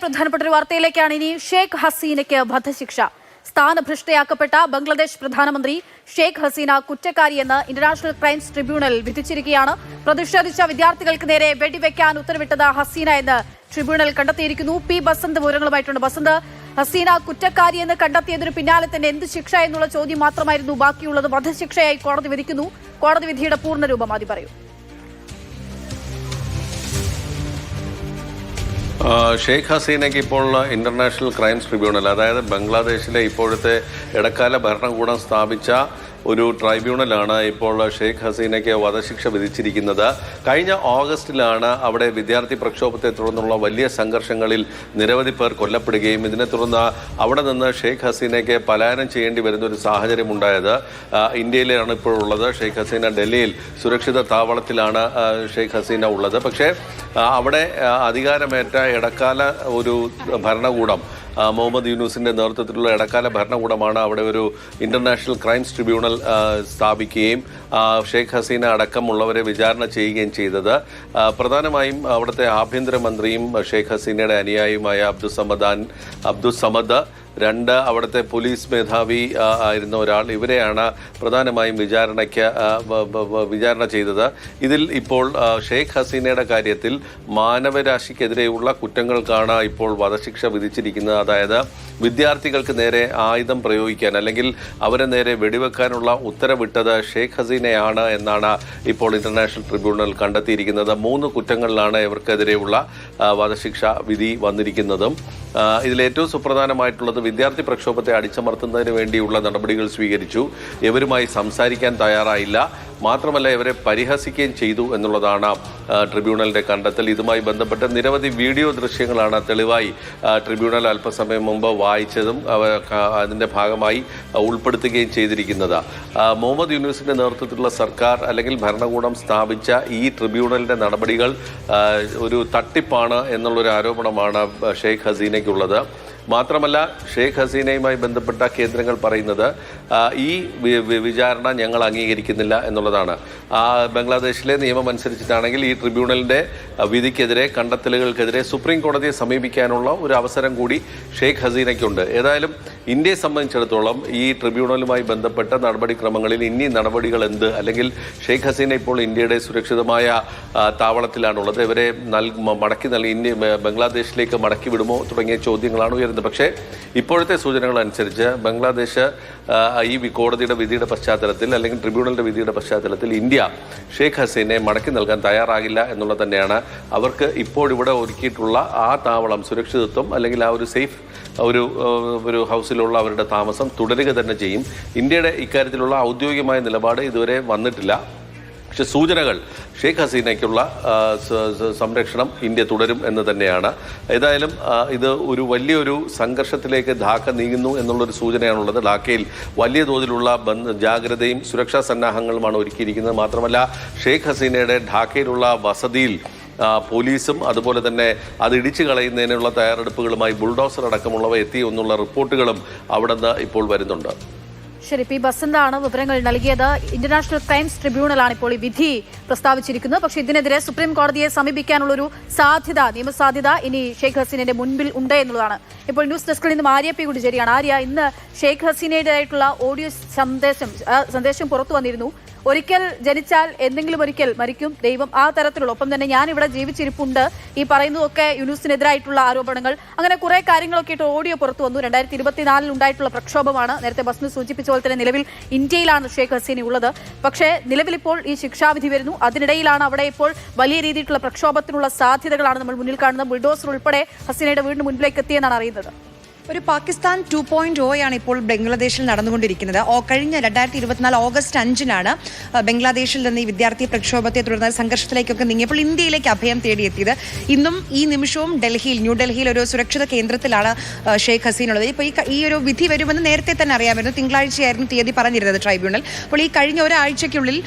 പ്രധാനപ്പെട്ട ഒരു വാർത്തയിലേക്കാണ് ഇനി. ഷേഖ് ഹസീനയ്ക്ക് വധശിക്ഷ. സ്ഥാനഭ്രഷ്ടയാക്കപ്പെട്ട ബംഗ്ലാദേശ് പ്രധാനമന്ത്രി ഷേഖ് ഹസീന കുറ്റക്കാരിയെന്ന് ഇന്റർനാഷണൽ ക്രൈംസ് ട്രിബ്യൂണൽ വിധിച്ചിരിക്കുകയാണ്. പ്രതിഷേധിച്ച വിദ്യാർത്ഥികൾക്ക് നേരെ വെടിവെക്കാൻ ഉത്തരവിട്ടത് ഹസീന എന്ന് ട്രിബ്യൂണൽ കണ്ടെത്തിയിരിക്കുന്നു. പി ബസന്ത് വിവരങ്ങളുമായിട്ടുണ്ട്. ബസന്ത്, ഹസീന കുറ്റക്കാരിയെന്ന് കണ്ടെത്തിയതിനു പിന്നാലെ തന്നെ എന്ത് ശിക്ഷ എന്നുള്ള ചോദ്യം മാത്രമായിരുന്നു ബാക്കിയുള്ളത്. വധശിക്ഷയായി കോടതി വിധിക്കുന്നു. കോടതി വിധിയുടെ പൂർണ്ണരൂപം ആദ്യം പറയൂ. ഷെയ്ഖ് ഹസീനയ്ക്ക് ഇപ്പോൾ ഇന്റർനാഷണൽ ക്രൈംസ് ട്രിബ്യൂണൽ, അതായത് ബംഗ്ലാദേശിലെ ഇപ്പോഴത്തെ ഇടക്കാല ഭരണകൂടം സ്ഥാപിച്ച ഒരു ട്രൈബ്യൂണലാണ് ഇപ്പോൾ ഷെയ്ഖ് ഹസീനയ്ക്ക് വധശിക്ഷ വിധിച്ചിരിക്കുന്നത്. കഴിഞ്ഞ ഓഗസ്റ്റിലാണ് അവിടെ വിദ്യാർത്ഥി പ്രക്ഷോഭത്തെ തുടർന്നുള്ള വലിയ സംഘർഷങ്ങളിൽ നിരവധി പേർ കൊല്ലപ്പെടുകയും ഇതിനെ തുടർന്ന് അവിടെ നിന്ന് ഷെയ്ഖ് ഹസീനയ്ക്ക് പലായനം ചെയ്യേണ്ടി വരുന്ന ഒരു സാഹചര്യം ഉണ്ടായത്. ഇന്ത്യയിലാണ് ഇപ്പോൾ ഉള്ളത്. ഷെയ്ഖ് ഹസീന ഡൽഹിയിൽ സുരക്ഷിത താവളത്തിലാണ് ഷെയ്ഖ് ഹസീന ഉള്ളത്. പക്ഷേ അവിടെ അധികാരമേറ്റ ഇടക്കാല ഒരു ഭരണകൂടം, മുഹമ്മദ് യൂനുസിന്റെ നേതൃത്വത്തിലുള്ള ഇടക്കാല ഭരണകൂടമാണ് അവിടെ ഒരു ഇന്റർനാഷണൽ ക്രൈംസ് ട്രിബ്യൂണൽ സ്ഥാപിക്കുകയും ഷെയ്ഖ് ഹസീന അടക്കമുള്ളവരെ വിചാരണ ചെയ്യുകയും ചെയ്തത്. പ്രധാനമായും അവിടുത്തെ ആഭ്യന്തരമന്ത്രിയും ഷെയ്ഖ് ഹസീനയുടെ അനുയായിയുമായ അബ്ദുസമദ്, രണ്ട് അവിടുത്തെ പോലീസ് മേധാവി ആയിരുന്ന ഒരാൾ, ഇവരെയാണ് പ്രധാനമായും വിചാരണ ചെയ്തത്. ഇതിൽ ഇപ്പോൾ ഷെയ്ഖ് ഹസീനയുടെ കാര്യത്തിൽ മാനവരാശിക്കെതിരെയുള്ള കുറ്റങ്ങൾക്കാണ് ഇപ്പോൾ വധശിക്ഷ വിധിച്ചിരിക്കുന്നത്. അതായത് വിദ്യാർത്ഥികൾക്ക് നേരെ ആയുധം പ്രയോഗിക്കാൻ അല്ലെങ്കിൽ അവരെ നേരെ വെടിവെക്കാനുള്ള ഉത്തരവിട്ടത് ഷെയ്ഖ് ഹസീനയാണ് എന്നാണ് ഇപ്പോൾ ഇന്റർനാഷണൽ ട്രിബ്യൂണൽ കണ്ടെത്തിയിരിക്കുന്നത്. 3 കുറ്റങ്ങളിലാണ് ഇവർക്കെതിരെയുള്ള വധശിക്ഷ വിധി വന്നിരിക്കുന്നതും. ഇതിലേറ്റവും സുപ്രധാനമായിട്ടുള്ളത് വിദ്യാർത്ഥി പ്രക്ഷോഭത്തെ അടിച്ചമർത്തുന്നതിന് വേണ്ടിയുള്ള നടപടികൾ സ്വീകരിച്ചു. ഇവരുമായി സംസാരിക്കാൻ തയ്യാറായില്ല, മാത്രമല്ല ഇവരെ പരിഹസിക്കുകയും ചെയ്തു എന്നുള്ളതാണ് ട്രിബ്യൂണലിന്റെ കണ്ടെത്തൽ. ഇതുമായി ബന്ധപ്പെട്ട് നിരവധി വീഡിയോ ദൃശ്യങ്ങളാണ് തെളിവായി ട്രിബ്യൂണൽ അല്പസമയം മുമ്പ് വായിച്ചതും അതിന്റെ ഭാഗമായി ഉൾപ്പെടുത്തുകയും ചെയ്തിരിക്കുന്നത്. മുഹമ്മദ് യൂനുസിന്റെ നേതൃത്വത്തിലുള്ള സർക്കാർ അല്ലെങ്കിൽ ഭരണകൂടം സ്ഥാപിച്ച ഈ ട്രിബ്യൂണലിന്റെ നടപടികൾ ഒരു തട്ടിപ്പാണ് എന്നുള്ളൊരു ആരോപണമാണ് ഷെയ്ഖ് ഹസീനയ്ക്കുള്ളത്. മാത്രമല്ല ഷെയ്ഖ് ഹസീനയുമായി ബന്ധപ്പെട്ട കേന്ദ്രങ്ങൾ പറയുന്നത് ഈ വിചാരണ ഞങ്ങൾ അംഗീകരിക്കുന്നില്ല എന്നുള്ളതാണ്. ബംഗ്ലാദേശിലെ നിയമം അനുസരിച്ചിട്ടാണെങ്കിൽ ഈ ട്രിബ്യൂണലിന്റെ വിധിക്കെതിരെ, കണ്ടെത്തലുകൾക്കെതിരെ സുപ്രീം കോടതിയെ സമീപിക്കാനുള്ള ഒരു അവസരം കൂടി ഷെയ്ഖ് ഹസീനയ്ക്കുണ്ട്. ഏതായാലും ഇന്ത്യയെ സംബന്ധിച്ചിടത്തോളം ഈ ട്രിബ്യൂണലുമായി ബന്ധപ്പെട്ട നടപടിക്രമങ്ങളിൽ ഇനി നടപടികൾ എന്ത്, അല്ലെങ്കിൽ ഷെയ്ഖ് ഹസീന ഇപ്പോൾ ഇന്ത്യയുടെ സുരക്ഷിതമായ താവളത്തിലാണുള്ളത്, ഇവരെ മടക്കി നൽകി ബംഗ്ലാദേശിലേക്ക് മടക്കി വിടുമോ തുടങ്ങിയ ചോദ്യങ്ങളാണ് ഉയരുന്നത്. പക്ഷേ ഇപ്പോഴത്തെ സൂചനകൾ അനുസരിച്ച് ബംഗ്ലാദേശ് ഈ കോടതിയുടെ വിധിയുടെ പശ്ചാത്തലത്തിൽ അല്ലെങ്കിൽ ട്രിബ്യൂണലിന്റെ വിധിയുടെ പശ്ചാത്തലത്തിൽ ഇന്ത്യ ഷെയ്ഖ് ഹസീനെ മടക്കി നൽകാൻ തയ്യാറാകില്ല എന്നുള്ളത് തന്നെയാണ്. അവർക്ക് ഇപ്പോൾ ഇവിടെ ഒരുക്കിയിട്ടുള്ള ആ താവളം, സുരക്ഷിതത്വം അല്ലെങ്കിൽ ആ ഒരു സേഫ് ഒരു ഹൗസിലുള്ള അവരുടെ താമസം തുടരുക തന്നെ ചെയ്യും. ഇന്ത്യയുടെ ഇക്കാര്യത്തിലുള്ള ഔദ്യോഗികമായ നിലപാട് ഇതുവരെ വന്നിട്ടില്ല. പക്ഷെ സൂചനകൾ ഷെയ്ഖ് ഹസീനയ്ക്കുള്ള സംരക്ഷണം ഇന്ത്യ തുടരും എന്ന് തന്നെയാണ്. ഏതായാലും ഇത് ഒരു വലിയൊരു സംഘർഷത്തിലേക്ക് ധാക്ക നീങ്ങുന്നു എന്നുള്ളൊരു സൂചനയാണുള്ളത്. ധാക്കയിൽ വലിയ തോതിലുള്ള ജാഗ്രതയും സുരക്ഷാ സന്നാഹങ്ങളുമാണ് ഒരുക്കിയിരിക്കുന്നത്. മാത്രമല്ല ഷെയ്ഖ് ഹസീനയുടെ ധാക്കയിലുള്ള വസതിയിൽ പോലീസും അതുപോലെ തന്നെ അത് ഇടിച്ചു കളയുന്നതിനുള്ള തയ്യാറെടുപ്പുകളുമായി ബുൾഡോസർ അടക്കമുള്ളവ എത്തി എന്നുള്ള റിപ്പോർട്ടുകളും അവിടെ നിന്ന് ഇപ്പോൾ വരുന്നുണ്ട്. ശരി, പി ബസന്താണ് വിവരങ്ങൾ നൽകിയത്. ഇന്റർനാഷണൽ ക്രൈംസ് ട്രിബ്യൂണലാണ് ഇപ്പോൾ ഈ വിധി പ്രസ്താവിച്ചിരിക്കുന്നത്. പക്ഷേ ഇതിനെതിരെ സുപ്രീം കോടതിയെ സമീപിക്കാനുള്ളൊരു സാധ്യത, നിയമസാധ്യത ഇനി ഷെയ്ഖ് ഹസീനയുടെ മുൻപിൽ ഉണ്ട് എന്നുള്ളതാണ്. ഇപ്പോൾ ന്യൂസ് ഡെസ്കിൽ നിന്ന് ആര്യ പി കൂടി ശരിയാണ്. ആര്യ, ഇന്ന് ഷെയ്ഖ് ഹസീനയുടേതായിട്ടുള്ള ഓഡിയോ സന്ദേശം പുറത്തു വന്നിരുന്നു. ഒരിക്കൽ ജനിച്ചാൽ എന്തെങ്കിലും ഒരിക്കൽ മരിക്കും ദൈവം, ആ തരത്തിലുള്ള, ഒപ്പം തന്നെ ഞാൻ ഇവിടെ ജീവിച്ചിരിപ്പുണ്ട്, ഈ പറയുന്നതൊക്കെ യൂനുസിനെതിരായിട്ടുള്ള ആരോപണങ്ങൾ, അങ്ങനെ കുറെ കാര്യങ്ങളൊക്കെ ആയിട്ട് ഓഡിയോ പുറത്തു വന്നു. 2024 ഉണ്ടായിട്ടുള്ള പ്രക്ഷോഭമാണ്. നേരത്തെ ബസ്ന് സൂചിപ്പിച്ച പോലെ തന്നെ നിലവിൽ ഇന്ത്യയിലാണ് ഷെയ്ഖ് ഹസീന ഉള്ളത്. പക്ഷേ നിലവിലിപ്പോൾ ഈ ശിക്ഷാവിധി വരുന്നു. അതിനിടയിലാണ് അവിടെ ഇപ്പോൾ വലിയ രീതിയിലുള്ള പ്രക്ഷോഭത്തിനുള്ള സാധ്യതകളാണ് നമ്മൾ മുന്നിൽ കാണുന്നത്. ബുൾഡോസർ ഉൾപ്പെടെ ഹസീനയുടെ വീടിന് മുൻപിലേക്ക് എത്തിയെന്നാണ് അറിയുന്നത്. ഒരു പാകിസ്ഥാൻ 2.0 ഇപ്പോൾ ബംഗ്ലാദേശിൽ നടന്നുകൊണ്ടിരിക്കുന്നത്. കഴിഞ്ഞ 2024 ഓഗസ്റ്റ് 5-നാണ് ബംഗ്ലാദേശിൽ നിന്ന് ഈ വിദ്യാർത്ഥി പ്രക്ഷോഭത്തെ തുടർന്ന് സംഘർഷത്തിലേക്കൊക്കെ നീങ്ങിയപ്പോൾ ഇന്ത്യയിലേക്ക് അഭയം തേടിയെത്തിയത്. ഇന്നും ഈ നിമിഷവും ന്യൂഡൽഹിയിൽ ഒരു സുരക്ഷിത കേന്ദ്രത്തിലാണ് ഷെയ്ഖ് ഹസീന ഉള്ളത്. ഇപ്പോൾ ഈ ഒരു വിധി വരുമെന്ന് നേരത്തെ തന്നെ അറിയാമായിരുന്നു. തിങ്കളാഴ്ചയായിരുന്നു തീയതി പറഞ്ഞിരുന്നത് ട്രൈബ്യൂണൽ. അപ്പോൾ ഈ കഴിഞ്ഞ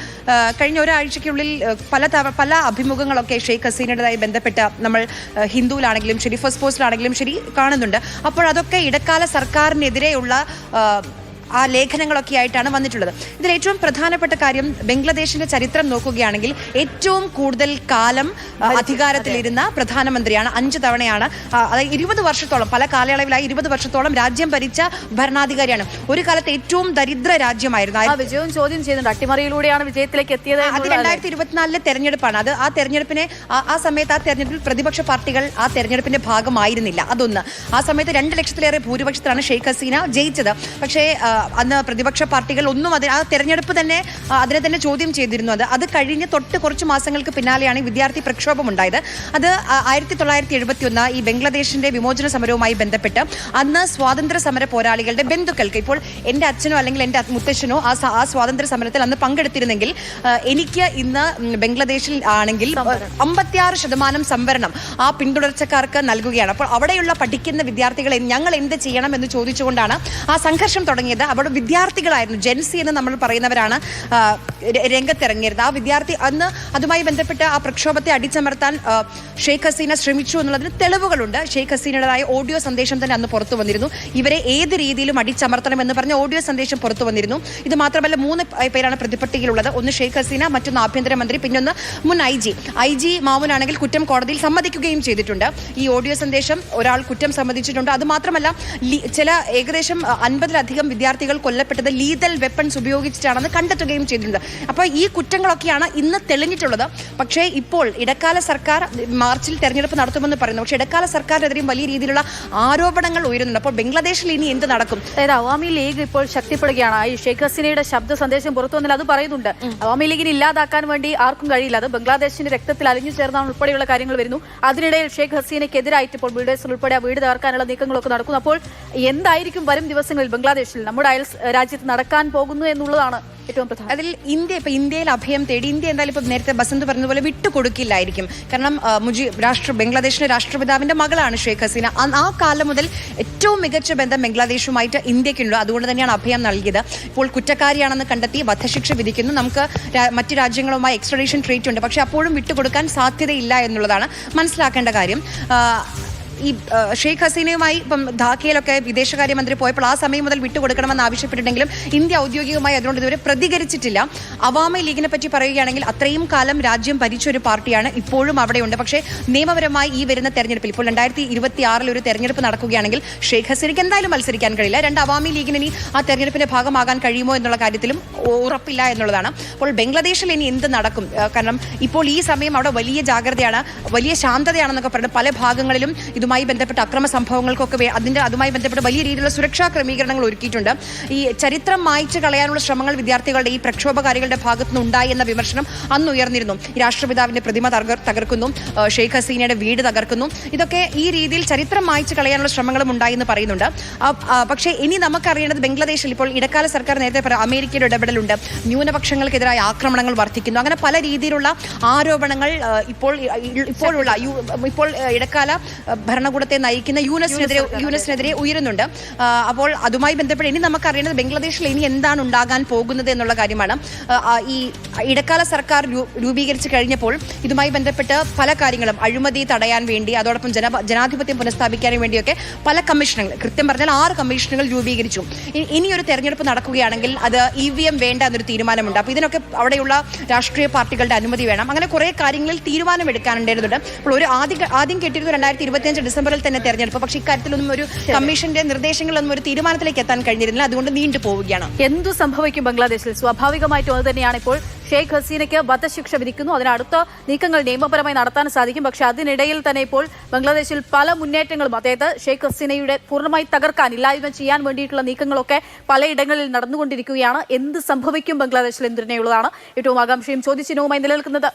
ഒരാഴ്ചയ്ക്കുള്ളിൽ പല അഭിമുഖങ്ങളൊക്കെ ഷെയ്ഖ് ഹസീനയുടേതായി ബന്ധപ്പെട്ട നമ്മൾ ഹിന്ദുവിലാണെങ്കിലും ശരി, ഫസ്റ്റ് പോസ്റ്റിലാണെങ്കിലും ശരി കാണുന്നുണ്ട്. അപ്പോൾ അതൊക്കെ ഇടക്കാല സർക്കാരിനെതിരെയുള്ള ആ ലേഖനങ്ങളൊക്കെ ആയിട്ടാണ് വന്നിട്ടുള്ളത്. ഇതിൽ ഏറ്റവും പ്രധാനപ്പെട്ട കാര്യം ബംഗ്ലാദേശിന്റെ ചരിത്രം നോക്കുകയാണെങ്കിൽ ഏറ്റവും കൂടുതൽ കാലം അധികാരത്തിലിരുന്ന പ്രധാനമന്ത്രിയാണ്. 5 തവണയാണ്, അതായത് 20 വർഷത്തോളം, പല കാലയളവിലായി 20 വർഷത്തോളം രാജ്യം ഭരിച്ച ഭരണാധികാരിയാണ്. ഒരു കാലത്ത് ഏറ്റവും ദരിദ്ര രാജ്യമായിരുന്നു. വിജയവും ചോദ്യം ചെയ്യുന്നുണ്ട്, അട്ടിമറിയിലൂടെയാണ് വിജയത്തിലേക്ക് എത്തിയത്. അത് 2024 തെരഞ്ഞെടുപ്പാണ്. അത് ആ തെരഞ്ഞെടുപ്പിനെ ആ സമയത്ത് ആ തെരഞ്ഞെടുപ്പിൽ പ്രതിപക്ഷ പാർട്ടികൾ ആ തെരഞ്ഞെടുപ്പിന്റെ ഭാഗമായിരുന്നില്ല. അതൊന്ന്. ആ സമയത്ത് 2 ലക്ഷത്തിലേറെ ഭൂരിപക്ഷത്തിലാണ് ഷെയ്ഖ് ഹസീന ജയിച്ചത്. പക്ഷേ അന്ന് പ്രതിപക്ഷ പാർട്ടികൾ ഒന്നും ആ തെരഞ്ഞെടുപ്പ് തന്നെ അതിനെ തന്നെ ചോദ്യം ചെയ്തിരുന്നു. അത് കഴിഞ്ഞ് തൊട്ട് കുറച്ച് മാസങ്ങൾക്ക് പിന്നാലെയാണ് വിദ്യാർത്ഥി പ്രക്ഷോഭം ഉണ്ടായത്. അത് 1971 ഈ ബംഗ്ലാദേശിന്റെ വിമോചന സമരവുമായി ബന്ധപ്പെട്ട് അന്ന് സ്വാതന്ത്ര്യ സമര പോരാളികളുടെ ബന്ധുക്കൾക്ക്, ഇപ്പോൾ എൻ്റെ അച്ഛനോ അല്ലെങ്കിൽ എൻ്റെ മുത്തശ്ശനോ ആ സ്വാതന്ത്ര്യ സമരത്തിൽ അന്ന് പങ്കെടുത്തിരുന്നെങ്കിൽ എനിക്ക് ഇന്ന് ബംഗ്ലാദേശിൽ ആണെങ്കിൽ 56% സംവരണം ആ പിന്തുടർച്ചക്കാർക്ക് നൽകുകയാണ്. അപ്പോൾ അവിടെയുള്ള പഠിക്കുന്ന വിദ്യാർത്ഥികളെ ഞങ്ങൾ എന്ത് ചെയ്യണം എന്ന് ചോദിച്ചുകൊണ്ടാണ് ആ സംഘർഷം തുടങ്ങിയത്. അവിടെ വിദ്യാർത്ഥികളായിരുന്നു, ജെൻസി എന്ന് നമ്മൾ പറയുന്നവരാണ് രംഗത്തിറങ്ങിയത്. ആ വിദ്യാർത്ഥി അന്ന് അതുമായി ബന്ധപ്പെട്ട് ആ പ്രക്ഷോഭത്തെ അടിച്ചമർത്താൻ ഷെയ്ഖ് ഹസീന ശ്രമിച്ചു എന്നുള്ളതിന് തെളിവുകളുണ്ട്. ഷെയ്ഖ് ഹസീനയുടേതായ ഓഡിയോ സന്ദേശം തന്നെ അന്ന് പുറത്തു വന്നിരുന്നു. ഇവരെ ഏത് രീതിയിലും അടിച്ചമർത്തണം എന്ന് പറഞ്ഞ ഓഡിയോ സന്ദേശം പുറത്തു വന്നിരുന്നു. ഇത് മാത്രമല്ല 3 പേരാണ് പ്രതിപട്ടികയിലുള്ളത്. ഒന്ന് ഷെയ്ഖ് ഹസീന, മറ്റൊന്ന് ആഭ്യന്തരമന്ത്രി, പിന്നൊന്ന് മുൻ ഐ ജി മാമുനാണെങ്കിൽ കുറ്റം കോടതിയിൽ സമ്മതിക്കുകയും ചെയ്തിട്ടുണ്ട്. ഈ ഓഡിയോ സന്ദേശം ഒരാൾ കുറ്റം സമ്മതിച്ചിട്ടുണ്ട്. അത് മാത്രമല്ല ഏകദേശം 50-ലധികം വിദ്യാർത്ഥികൾ കൊല്ലപ്പെട്ടത് ലീതൽ വെപ്പൺസ് ഉപയോഗിച്ചിട്ടാണെന്ന് കണ്ടെത്തുകയും ചെയ്തിട്ടുണ്ട്. അപ്പോൾ ഈ കുറ്റങ്ങളൊക്കെയാണ് ഇന്ന് തെളിഞ്ഞിട്ടുള്ളത്. പക്ഷേ ഇപ്പോൾ ഇടക്കാല സർക്കാർ മാർച്ചിൽ തെരഞ്ഞെടുപ്പ് നടത്തുമെന്ന് പറയുന്നു. പക്ഷേ ഇടക്കാല സർക്കാരിനെതിരെയും വലിയ രീതിയിലുള്ള ആരോപണങ്ങൾ ഉയരുന്നുണ്ട്. അപ്പോൾ ബംഗ്ലാദേശിൽ ഇനി എന്ത് നടക്കും? അതായത് അവാമി ലീഗ് ഇപ്പോൾ ശക്തിപ്പെടുകയാണ്. ഈ ഷെയ്ഖ് ഹസീനയുടെ ശബ്ദ സന്ദേശം പുറത്തു വന്നാൽ അത് പറയുന്നുണ്ട്, അവാമി ലീഗിനെ ഇല്ലാതാക്കാൻ വേണ്ടി ആർക്കും കഴിയില്ല, അത് ബംഗ്ലാദേശിന്റെ രക്തത്തിൽ അലിഞ്ഞു ചേർന്നാണ് ഉൾപ്പെടെയുള്ള കാര്യങ്ങൾ വരുന്നു. അതിനിടയിൽ ഷെയ്ഖ് ഹസീനയ്ക്കെതിരായിട്ട് ഇപ്പോൾ ബിൽഡേഴ്സ് ഉൾപ്പെടെ ആ വീട് തകർക്കാനുള്ള നീക്കങ്ങളൊക്കെ നടക്കുന്നു. അപ്പോൾ എന്തായിരിക്കും വരും ദിവസങ്ങളിൽ ബംഗ്ലാദേശിൽ, നമ്മുടെ അയൽ രാജ്യത്ത് നടക്കാൻ പോകുന്നു എന്നുള്ളതാണ് ഏറ്റവും പ്രധാനം. അതിൽ ഇന്ത്യയിൽ അഭയം തേടി ഇന്ത്യ എന്തായാലും ഇപ്പം നേരത്തെ ബസന്ത് പറഞ്ഞതുപോലെ വിട്ടുകൊടുക്കില്ലായിരിക്കും. കാരണം ബംഗ്ലാദേശിന്റെ രാഷ്ട്രപിതാവിന്റെ മകളാണ് ഷെയ്ഖ് ഹസീന. ആ കാലം മുതൽ ഏറ്റവും മികച്ച ബന്ധം ബംഗ്ലാദേശുമായിട്ട് ഇന്ത്യക്കുണ്ട്. അതുകൊണ്ട് തന്നെയാണ് അഭയം നൽകിയത്. ഇപ്പോൾ കുറ്റക്കാരിയാണെന്ന് കണ്ടെത്തി വധശിക്ഷ വിധിക്കുന്നു. നമുക്ക് മറ്റു രാജ്യങ്ങളുമായി എക്സ്ട്രഡീഷൻ ട്രീറ്റ് ഉണ്ട്. പക്ഷെ അപ്പോഴും വിട്ടുകൊടുക്കാൻ സാധ്യതയില്ല എന്നുള്ളതാണ് മനസ്സിലാക്കേണ്ട കാര്യം. ഈ ഷെയ്ഖ് ഹസീനയുമായി ഇപ്പം ധാക്കയിലൊക്കെ വിദേശകാര്യമന്ത്രി പോയപ്പോൾ ആ സമയം മുതൽ വിട്ടുകൊടുക്കണമെന്ന് ആവശ്യപ്പെട്ടിട്ടുണ്ടെങ്കിലും ഇന്ത്യ ഔദ്യോഗികമായി അതിനോട് ഇതുവരെ പ്രതികരിച്ചിട്ടില്ല. അവാമി ലീഗിനെ പറ്റി പറയുകയാണെങ്കിൽ അത്രയും കാലം രാജ്യം ഭരിച്ച ഒരു പാർട്ടിയാണ്, ഇപ്പോഴും അവിടെയുണ്ട്. പക്ഷേ നിയമപരമായി ഈ വരുന്ന തെരഞ്ഞെടുപ്പിൽ ഇപ്പോൾ 2026 ഒരു തെരഞ്ഞെടുപ്പ് നടക്കുകയാണെങ്കിൽ ഷെയ്ഖ് ഹസീനയ്ക്ക് എന്തായാലും മത്സരിക്കാൻ കഴിയില്ല. 2 അവാമി ലീഗിന് ഇനി ആ തെരഞ്ഞെടുപ്പിന്റെ ഭാഗമാകാൻ കഴിയുമോ എന്നുള്ള കാര്യത്തിലും ഉറപ്പില്ല എന്നുള്ളതാണ്. അപ്പോൾ ബംഗ്ലാദേശിൽ ഇനി എന്ത് നടക്കും? കാരണം ഇപ്പോൾ ഈ സമയം അവിടെ വലിയ ജാഗ്രതയാണ്, വലിയ ശാന്തതയാണെന്നൊക്കെ പറഞ്ഞ് പല ഭാഗങ്ങളിലും ഇതുമായി ബന്ധപ്പെട്ട അക്രമ സംഭവങ്ങൾക്കൊക്കെ അതുമായി ബന്ധപ്പെട്ട് വലിയ രീതിയിലുള്ള സുരക്ഷാ ക്രമീകരണങ്ങൾ ഒരുക്കിയിട്ടുണ്ട്. ഈ ചരിത്രം മായ്ച്ചു കളയാനുള്ള ശ്രമങ്ങൾ വിദ്യാർത്ഥികളുടെ ഈ പ്രക്ഷോഭകാരികളുടെ ഭാഗത്തുനിന്ന് ഉണ്ടായി എന്ന വിമർശനം അന്ന് ഉയർന്നിരുന്നു. രാഷ്ട്രപിതാവിന്റെ പ്രതിമ തകർക്കുന്നു, ഷെയ്ഖ് ഹസീനയുടെ വീട് തകർക്കുന്നു. ഇതൊക്കെ ഈ രീതിയിൽ ചരിത്രം മായ്ച്ചു കളയാനുള്ള ശ്രമങ്ങളും ഉണ്ടായി എന്ന് പറയുന്നുണ്ട്. പക്ഷേ ഇനി നമുക്കറിയേണ്ടത് ബംഗ്ലാദേശിൽ ഇപ്പോൾ ഇടക്കാല സർക്കാർ നേരത്തെ പറയാം അമേരിക്കയുടെ ഇടപെടലുണ്ട്, ന്യൂനപക്ഷങ്ങൾക്കെതിരായ ആക്രമണങ്ങൾ വർദ്ധിക്കുന്നു, അങ്ങനെ പല രീതിയിലുള്ള ആരോപണങ്ങൾ ഇപ്പോൾ ഇടക്കാല ഭരണകൂടത്തെ നയിക്കുന്ന യൂനസിനെതിരെ ഉയരുന്നുണ്ട്. അപ്പോൾ അതുമായി ബന്ധപ്പെട്ട് ഇനി നമുക്കറിയേണ്ടത് ബംഗ്ലാദേശിൽ ഇനി എന്താണ് ഉണ്ടാകാൻ പോകുന്നത് എന്നുള്ള കാര്യമാണ്. ഈ ഇടക്കാല സർക്കാർ രൂപീകരിച്ചു കഴിഞ്ഞപ്പോൾ ഇതുമായി ബന്ധപ്പെട്ട് പല കാര്യങ്ങളും അഴിമതി തടയാൻ വേണ്ടി, അതോടൊപ്പം ജനാധിപത്യം പുനഃസ്ഥാപിക്കാൻ വേണ്ടിയൊക്കെ പല കമ്മീഷനുകൾ, കൃത്യം പറഞ്ഞാൽ 6 കമ്മീഷനുകൾ രൂപീകരിച്ചു. ഇനി ഒരു തെരഞ്ഞെടുപ്പ് നടക്കുകയാണെങ്കിൽ അത് EVM വേണ്ട എന്നൊരു തീരുമാനമുണ്ട്. അപ്പോൾ ഇതിനൊക്കെ അവിടെയുള്ള രാഷ്ട്രീയ പാർട്ടികളുടെ അനുമതി വേണം. അങ്ങനെ കുറെ കാര്യങ്ങളിൽ തീരുമാനമെടുക്കാനുണ്ടായിരുന്നുണ്ട്. അപ്പോൾ ആദ്യം കേട്ടിരുന്നു 2025 ഡിസംബറിൽ തന്നെ തെരഞ്ഞെടുപ്പ്. പക്ഷേ ഇക്കാര്യത്തിലൊന്നും ഒരു കമ്മീഷന്റെ നിർദ്ദേശങ്ങളൊന്നും ഒരു തീരുമാനത്തിലേക്ക് എത്താൻ കഴിഞ്ഞിരുന്നില്ല. അതുകൊണ്ട് നീണ്ടു പോവുകയാണ്. എന്തു സംഭവിക്കും ബംഗ്ലാദേശിൽ? സ്വാഭാവികമായിട്ടും അത് തന്നെയാണ്. ഇപ്പോൾ ഷെയ്ഖ് ഹസീനയ്ക്ക് വധശിക്ഷ വിധിക്കുന്നു, അതിനടുത്ത നീക്കങ്ങൾ നിയമപരമായി നടത്താൻ സാധിക്കും. പക്ഷെ അതിനിടയിൽ തന്നെ ഇപ്പോൾ ബംഗ്ലാദേശിൽ പല മുന്നേറ്റങ്ങളും, അതായത് ഷെയ്ഖ് ഹസീനയുടെ പൂർണ്ണമായി തകർക്കാൻ, ഇല്ലായ്മ ചെയ്യാൻ വേണ്ടിയിട്ടുള്ള നീക്കങ്ങളൊക്കെ പലയിടങ്ങളിൽ നടന്നുകൊണ്ടിരിക്കുകയാണ്. എന്ത് സംഭവിക്കും ബംഗ്ലാദേശിൽ എന്നതിനെയുള്ളതാണ് ഏറ്റവും ആകാംക്ഷയും ചോദ്യചിഹ്നവുമായി നിലനിൽക്കുന്നത്.